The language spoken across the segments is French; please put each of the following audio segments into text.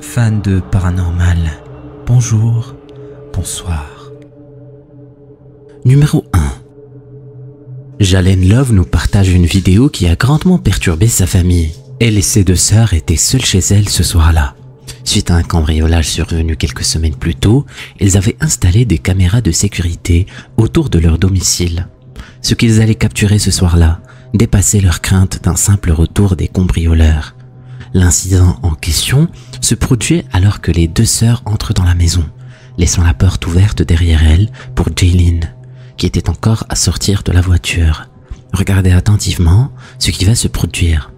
Fan de paranormal, bonjour, bonsoir. Numéro 1. Jalen Love nous partage une vidéo qui a grandement perturbé sa famille. Elle et ses deux sœurs étaient seules chez elles ce soir-là. Suite à un cambriolage survenu quelques semaines plus tôt, ils avaient installé des caméras de sécurité autour de leur domicile. Ce qu'ils allaient capturer ce soir-là dépassait leur crainte d'un simple retour des cambrioleurs. L'incident en question se produit alors que les deux sœurs entrent dans la maison, laissant la porte ouverte derrière elles pour Jaylin, qui était encore à sortir de la voiture. Regardez attentivement ce qui va se produire.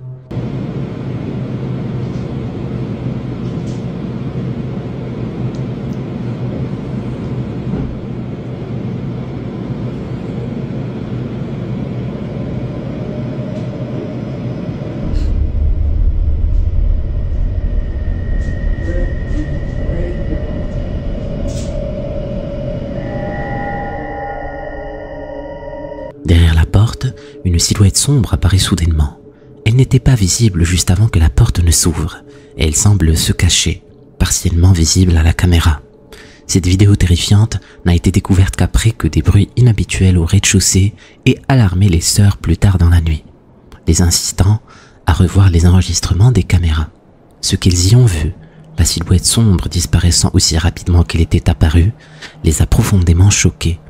Derrière la porte, une silhouette sombre apparaît soudainement. Elle n'était pas visible juste avant que la porte ne s'ouvre, et elle semble se cacher, partiellement visible à la caméra. Cette vidéo terrifiante n'a été découverte qu'après que des bruits inhabituels au rez-de-chaussée aient alarmé les sœurs plus tard dans la nuit, les incitant à revoir les enregistrements des caméras. Ce qu'ils y ont vu, la silhouette sombre disparaissant aussi rapidement qu'elle était apparue, les a profondément choqués.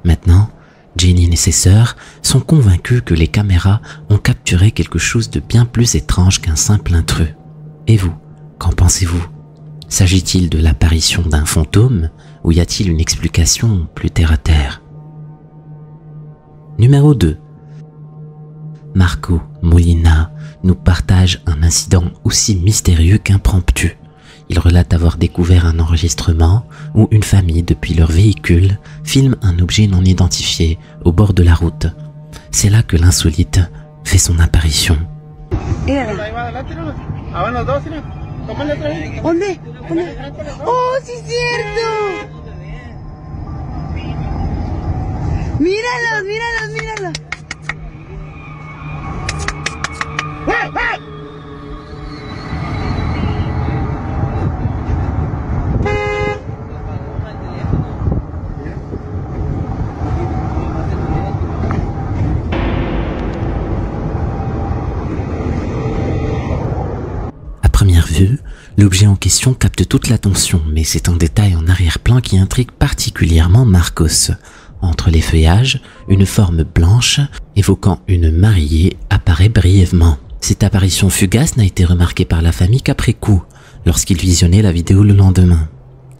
Maintenant, Jaylin et ses sœurs sont convaincus que les caméras ont capturé quelque chose de bien plus étrange qu'un simple intrus. Et vous, qu'en pensez-vous? S'agit-il de l'apparition d'un fantôme ou y a-t-il une explication plus terre-à-terre? Numéro 2. Marco Molina nous partage un incident aussi mystérieux qu'impromptu. Il relate avoir découvert un enregistrement où une famille depuis leur véhicule filme un objet non identifié au bord de la route. C'est là que l'insolite fait son apparition. ¡Oh, sí es cierto! ¡Míralos, míralos, míralos! Première vue, l'objet en question capte toute l'attention, mais c'est un détail en arrière-plan qui intrigue particulièrement Marcos. Entre les feuillages, une forme blanche, évoquant une mariée, apparaît brièvement. Cette apparition fugace n'a été remarquée par la famille qu'après coup, lorsqu'ils visionnaient la vidéo le lendemain.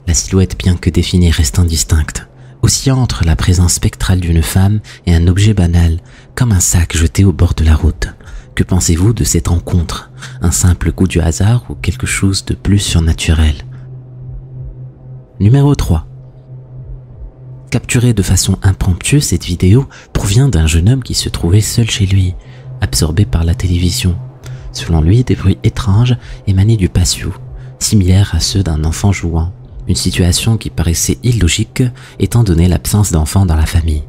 La silhouette, bien que définie, reste indistincte, oscillant entre la présence spectrale d'une femme et un objet banal, comme un sac jeté au bord de la route. Que pensez-vous de cette rencontre? Un simple coup du hasard ou quelque chose de plus surnaturel? Numéro 3. Capturée de façon impromptue, cette vidéo provient d'un jeune homme qui se trouvait seul chez lui, absorbé par la télévision. Selon lui, des bruits étranges émanaient du patio, similaires à ceux d'un enfant jouant. Une situation qui paraissait illogique étant donné l'absence d'enfants dans la famille.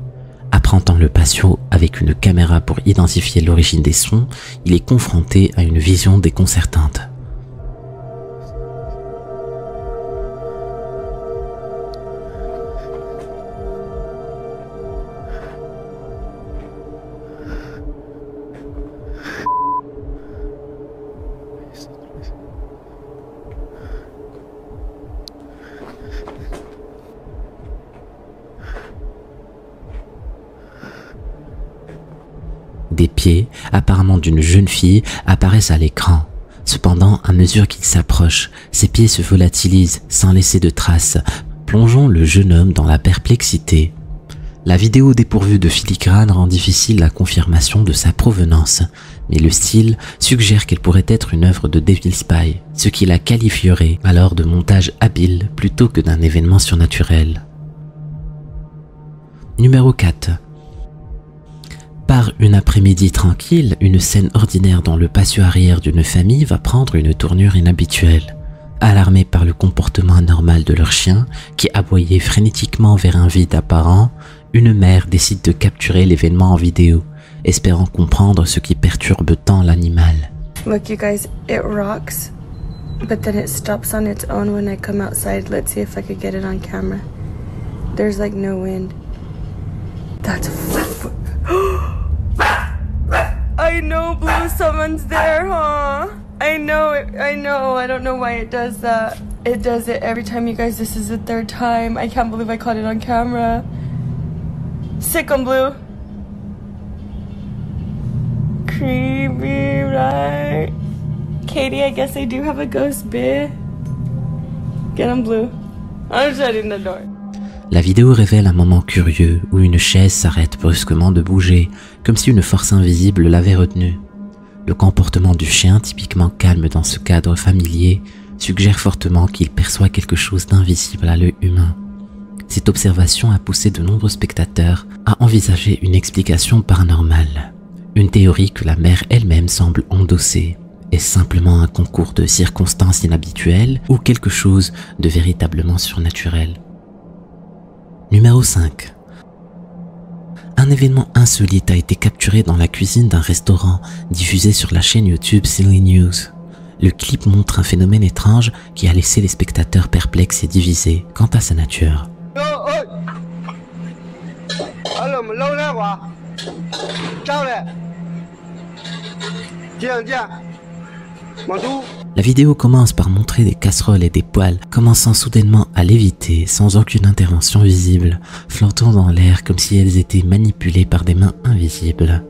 Apprenant le patio avec une caméra pour identifier l'origine des sons, il est confronté à une vision déconcertante. Des pieds, apparemment d'une jeune fille, apparaissent à l'écran. Cependant, à mesure qu'il s'approche, ses pieds se volatilisent sans laisser de traces, plongeant le jeune homme dans la perplexité. La vidéo dépourvue de filigrane rend difficile la confirmation de sa provenance, mais le style suggère qu'elle pourrait être une œuvre de Devil Spy, ce qui la qualifierait alors de montage habile plutôt que d'un événement surnaturel. Numéro 4. Par une après-midi tranquille, une scène ordinaire dans le patio arrière d'une famille va prendre une tournure inhabituelle. Alarmés par le comportement anormal de leur chien, qui aboyait frénétiquement vers un vide apparent, une mère décide de capturer l'événement en vidéo, espérant comprendre ce qui perturbe tant l'animal. Look, you guys, it rocks but then it stops on its own when I come outside. Let's see if I could get it on camera. There's like no wind. That's I know, Blue, someone's there, huh? I know, I don't know why it does that. It does it every time, you guys. This is the third time. I can't believe I caught it on camera. Sick on Blue. Creepy, right? Katie, I guess I do have a ghost, bitch. Get on Blue. I'm shutting the door. La vidéo révèle un moment curieux où une chaise s'arrête brusquement de bouger, comme si une force invisible l'avait retenue. Le comportement du chien, typiquement calme dans ce cadre familier, suggère fortement qu'il perçoit quelque chose d'invisible à l'œil humain. Cette observation a poussé de nombreux spectateurs à envisager une explication paranormale. Une théorie que la mère elle-même semble endosser. Est-ce simplement un concours de circonstances inhabituelles ou quelque chose de véritablement surnaturel? Numéro 5. Un événement insolite a été capturé dans la cuisine d'un restaurant diffusé sur la chaîne YouTube Silly News. Le clip montre un phénomène étrange qui a laissé les spectateurs perplexes et divisés quant à sa nature. La vidéo commence par montrer des casseroles et des poêles commençant soudainement à léviter sans aucune intervention visible, flottant dans l'air comme si elles étaient manipulées par des mains invisibles.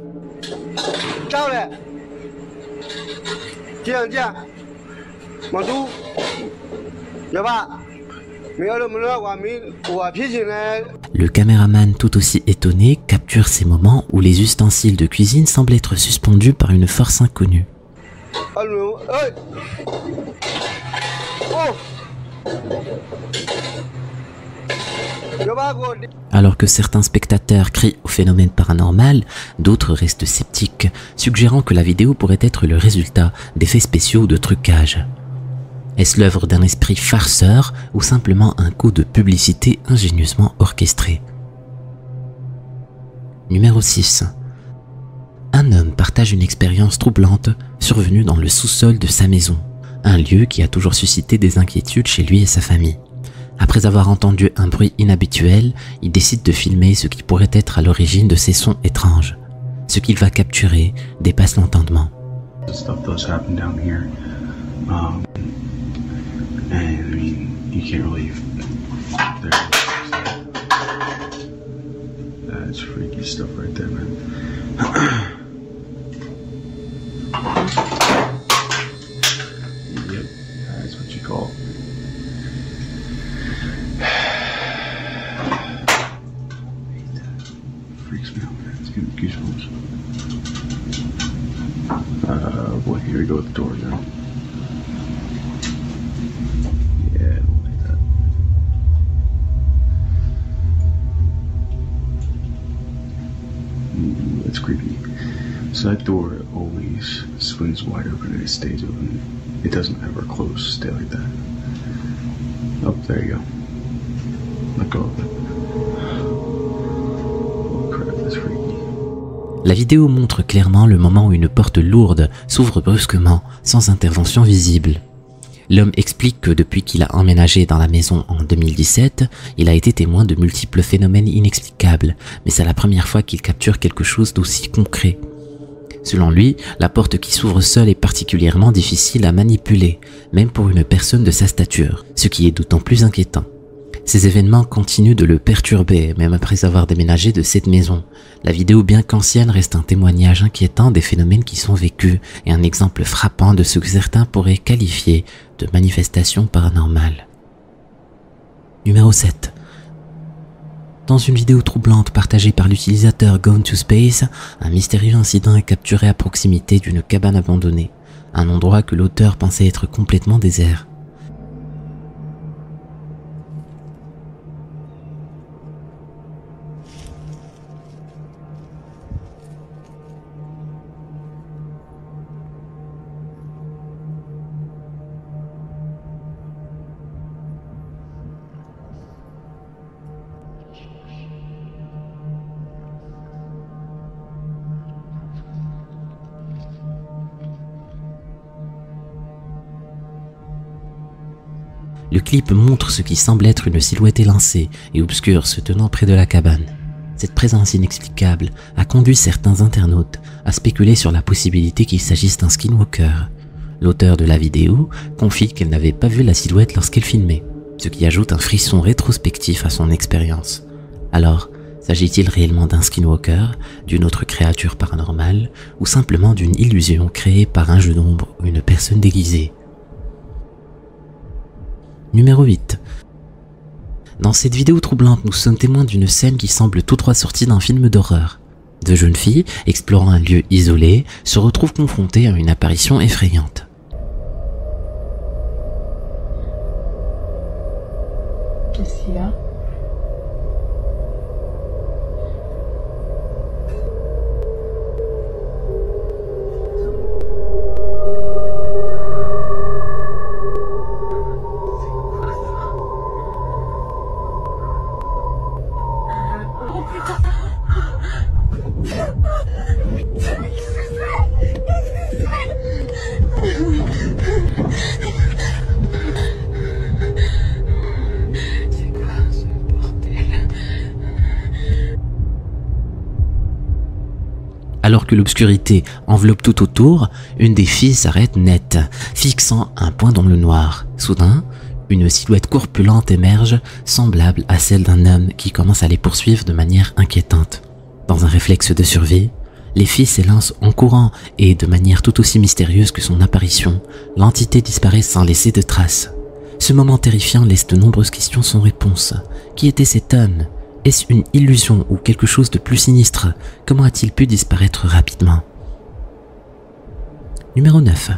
Le caméraman, tout aussi étonné, capture ces moments où les ustensiles de cuisine semblent être suspendus par une force inconnue. Alors que certains spectateurs crient au phénomène paranormal, d'autres restent sceptiques, suggérant que la vidéo pourrait être le résultat d'effets spéciaux ou de trucage. Est-ce l'œuvre d'un esprit farceur ou simplement un coup de publicité ingénieusement orchestré? Numéro 6. Un homme partage une expérience troublante survenue dans le sous-sol de sa maison, un lieu qui a toujours suscité des inquiétudes chez lui et sa famille. Après avoir entendu un bruit inhabituel, il décide de filmer ce qui pourrait être à l'origine de ces sons étranges. Ce qu'il va capturer dépasse l'entendement. Boy, here we go with the door now. Yeah, I don't like that. That's creepy. So that door always swings wide open and it stays open. It doesn't ever close, stay like that. Oh, there you go. Let go of it. Oh crap, that's freaky. La vidéo montre clairement le moment où une porte lourde s'ouvre brusquement, sans intervention visible. L'homme explique que depuis qu'il a emménagé dans la maison en 2017, il a été témoin de multiples phénomènes inexplicables, mais c'est la première fois qu'il capture quelque chose d'aussi concret. Selon lui, la porte qui s'ouvre seule est particulièrement difficile à manipuler, même pour une personne de sa stature, ce qui est d'autant plus inquiétant. Ces événements continuent de le perturber, même après avoir déménagé de cette maison. La vidéo, bien qu'ancienne, reste un témoignage inquiétant des phénomènes qui sont vécus et un exemple frappant de ce que certains pourraient qualifier de manifestations paranormales. Numéro 7. Dans une vidéo troublante partagée par l'utilisateur Gone to Space, un mystérieux incident est capturé à proximité d'une cabane abandonnée, un endroit que l'auteur pensait être complètement désert. Le clip montre ce qui semble être une silhouette élancée et obscure se tenant près de la cabane. Cette présence inexplicable a conduit certains internautes à spéculer sur la possibilité qu'il s'agisse d'un skinwalker. L'auteur de la vidéo confie qu'elle n'avait pas vu la silhouette lorsqu'elle filmait, ce qui ajoute un frisson rétrospectif à son expérience. Alors, s'agit-il réellement d'un skinwalker, d'une autre créature paranormale, ou simplement d'une illusion créée par un jeu d'ombre ou une personne déguisée? Numéro 8. Dans cette vidéo troublante, nous sommes témoins d'une scène qui semble tout droit sortie d'un film d'horreur. Deux jeunes filles, explorant un lieu isolé, se retrouvent confrontées à une apparition effrayante. Qu'est-ce qu'il y a? Alors que l'obscurité enveloppe tout autour, une des filles s'arrête net, fixant un point dans le noir. Soudain, une silhouette corpulente émerge, semblable à celle d'un homme qui commence à les poursuivre de manière inquiétante. Dans un réflexe de survie, les filles s'élancent en courant et, de manière tout aussi mystérieuse que son apparition, l'entité disparaît sans laisser de traces. Ce moment terrifiant laisse de nombreuses questions sans réponse. Qui était cet homme? Est-ce une illusion ou quelque chose de plus sinistre? Comment a-t-il pu disparaître rapidement? Numéro 9.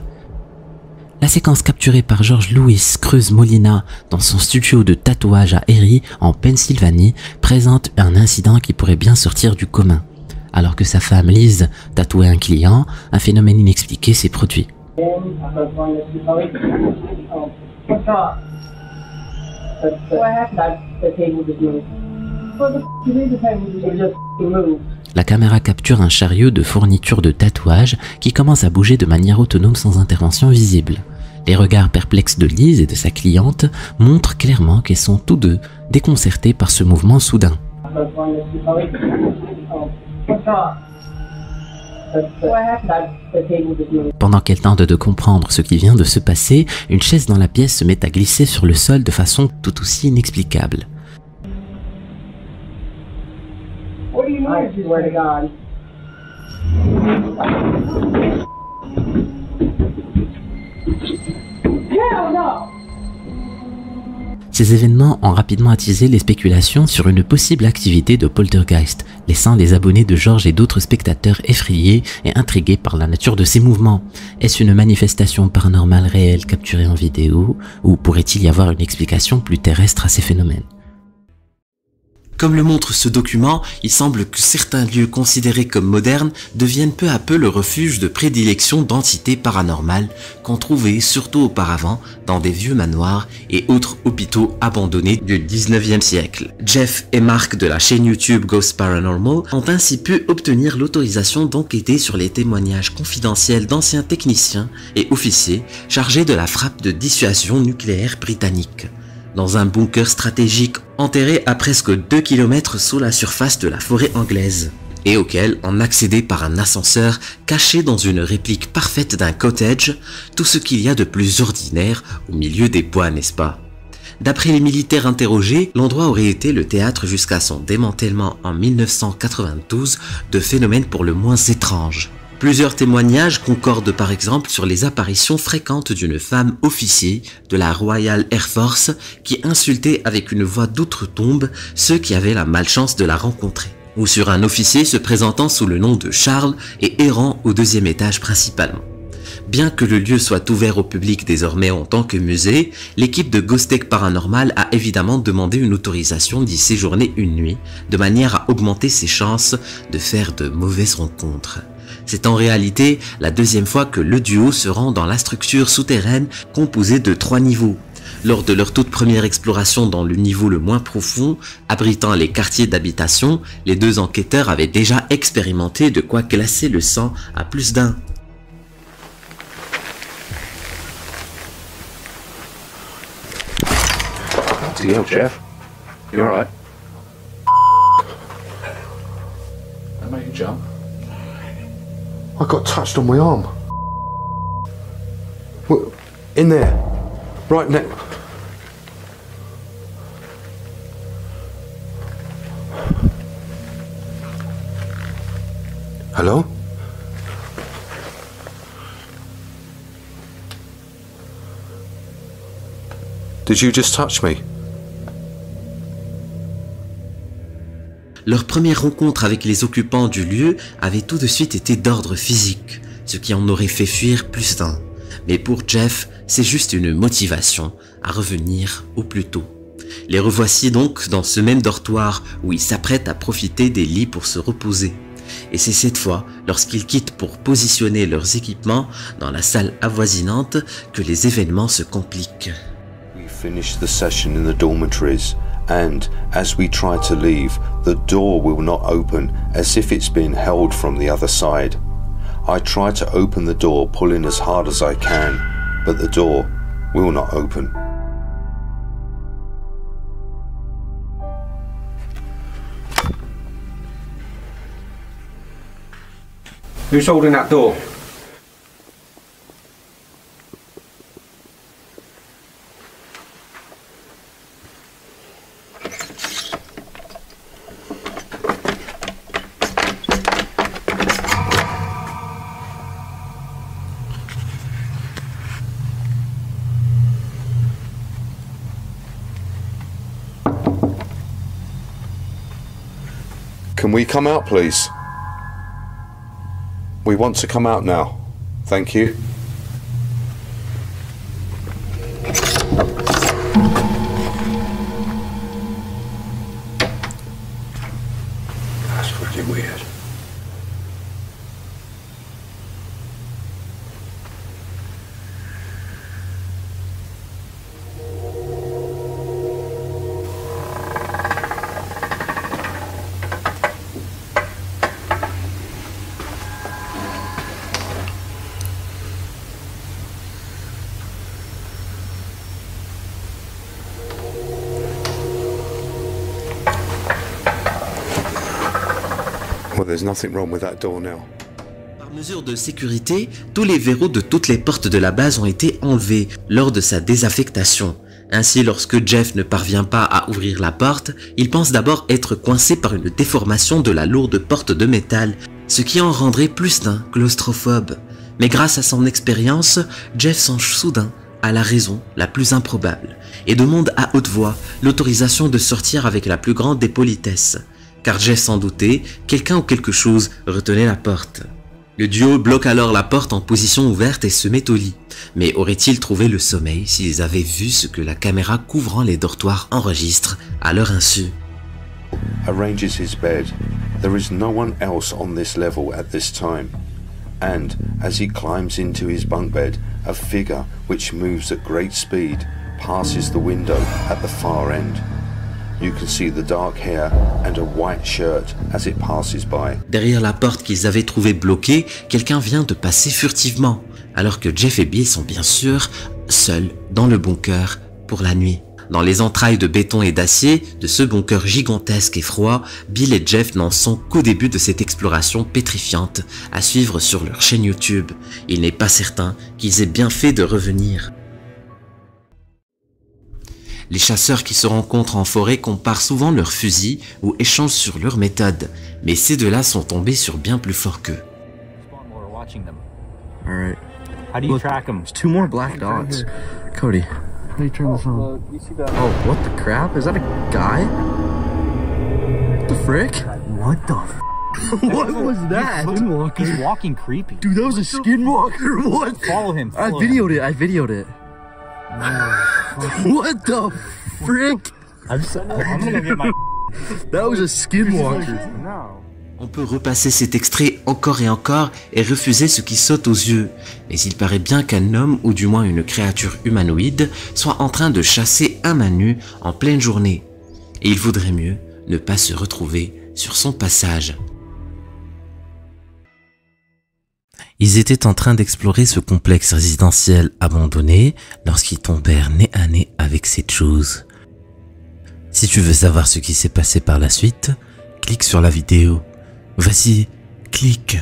La séquence capturée par George Louis Cruz Molina dans son studio de tatouage à Erie, en Pennsylvanie, présente un incident qui pourrait bien sortir du commun. Alors que sa femme Liz tatouait un client, un phénomène inexpliqué s'est produit. La caméra capture un chariot de fournitures de tatouage qui commence à bouger de manière autonome sans intervention visible. Les regards perplexes de Liz et de sa cliente montrent clairement qu'elles sont tous deux déconcertés par ce mouvement soudain. Pendant qu'elle tente de comprendre ce qui vient de se passer, une chaise dans la pièce se met à glisser sur le sol de façon tout aussi inexplicable. Ces événements ont rapidement attisé les spéculations sur une possible activité de poltergeist, laissant les abonnés de George et d'autres spectateurs effrayés et intrigués par la nature de ces mouvements. Est-ce une manifestation paranormale réelle capturée en vidéo, ou pourrait-il y avoir une explication plus terrestre à ces phénomènes? Comme le montre ce document, il semble que certains lieux considérés comme modernes deviennent peu à peu le refuge de prédilection d'entités paranormales qu'on trouvait surtout auparavant dans des vieux manoirs et autres hôpitaux abandonnés du 19e siècle. Jeff et Mark de la chaîne YouTube Ghost Paranormal ont ainsi pu obtenir l'autorisation d'enquêter sur les témoignages confidentiels d'anciens techniciens et officiers chargés de la frappe de dissuasion nucléaire britannique. Dans un bunker stratégique enterré à presque 2 km sous la surface de la forêt anglaise, et auquel on accédait par un ascenseur caché dans une réplique parfaite d'un cottage, tout ce qu'il y a de plus ordinaire au milieu des bois, n'est-ce pas? D'après les militaires interrogés, l'endroit aurait été le théâtre jusqu'à son démantèlement en 1992 de phénomènes pour le moins étranges. Plusieurs témoignages concordent par exemple sur les apparitions fréquentes d'une femme officier de la Royal Air Force qui insultait avec une voix d'outre-tombe ceux qui avaient la malchance de la rencontrer, ou sur un officier se présentant sous le nom de Charles et errant au 2e étage principalement. Bien que le lieu soit ouvert au public désormais en tant que musée, l'équipe de Ghost Tech Paranormal a évidemment demandé une autorisation d'y séjourner une nuit, de manière à augmenter ses chances de faire de mauvaises rencontres. C'est en réalité la 2e fois que le duo se rend dans la structure souterraine composée de 3 niveaux. Lors de leur toute première exploration dans le niveau le moins profond, abritant les quartiers d'habitation, les 2 enquêteurs avaient déjà expérimenté de quoi glacer le sang à plus d'un. Bloody hell, Jeff. You alright? That made you jump. I got touched on my arm. What? In there. Right now. Hello? Did you just touch me? Leur première rencontre avec les occupants du lieu avait tout de suite été d'ordre physique, ce qui en aurait fait fuir plus d'un. Mais pour Jeff, c'est juste une motivation à revenir au plus tôt. Les revoici donc dans ce même dortoir où ils s'apprêtent à profiter des lits pour se reposer. Et c'est cette fois, lorsqu'ils quittent pour positionner leurs équipements dans la salle avoisinante, que les événements se compliquent. We finished the session in the dormitories, and as we try to leave, the door will not open, as if it's been held from the other side. I try to open the door, pulling as hard as I can, but the door will not open. Who's holding that door? Can we come out, please? We want to come out now. Thank you. That's fucking weird. Well, there's nothing wrong with that door now. Par mesure de sécurité, tous les verrous de toutes les portes de la base ont été enlevés lors de sa désaffectation. Ainsi, lorsque Jeff ne parvient pas à ouvrir la porte, il pense d'abord être coincé par une déformation de la lourde porte de métal, ce qui en rendrait plus d'un claustrophobe. Mais grâce à son expérience, Jeff songe soudain à la raison la plus improbable et demande à haute voix l'autorisation de sortir avec la plus grande des politesses. Car Jeff s'en doutait, quelqu'un ou quelque chose retenait la porte. Le duo bloque alors la porte en position ouverte et se met au lit. Mais auraient-ils trouvé le sommeil s'ils avaient vu ce que la caméra couvrant les dortoirs enregistre à leur insu? Arranges his bed. There is no one else on this level at this time. And as he climbs into his bunk bed, a figure which moves at great speed passes the window at the far end. You can see the dark hair and a white shirt as it passes by. Derrière la porte qu'ils avaient trouvée bloquée, quelqu'un vient de passer furtivement, alors que Jeff et Bill sont bien sûr seuls dans le bunker pour la nuit. Dans les entrailles de béton et d'acier de ce bunker gigantesque et froid, Bill et Jeff n'en sont qu'au début de cette exploration pétrifiante à suivre sur leur chaîne YouTube. Il n'est pas certain qu'ils aient bien fait de revenir. Les chasseurs qui se rencontrent en forêt comparent souvent leurs fusils ou échangent sur leurs méthodes, mais ces deux-là sont tombés sur bien plus fort qu'eux. Alright. How do you track them? There's two more black dots. Cody, how do you turn this on? Oh, what the crap? Is that a guy? What the frick? What the f? What was that? He's walking creepy. Dude, that was a skinwalker. What? Follow him. I videoed it. What the frick? I'm gonna go get my. That was a skinwalker. No. On peut repasser cet extrait encore et encore et refuser ce qui saute aux yeux, mais il paraît bien qu'un homme ou du moins une créature humanoïde soit en train de chasser un main nue en pleine journée, et il vaudrait mieux ne pas se retrouver sur son passage. Ils étaient en train d'explorer ce complexe résidentiel abandonné lorsqu'ils tombèrent nez à nez avec cette chose. Si tu veux savoir ce qui s'est passé par la suite, clique sur la vidéo. Vas-y, clique.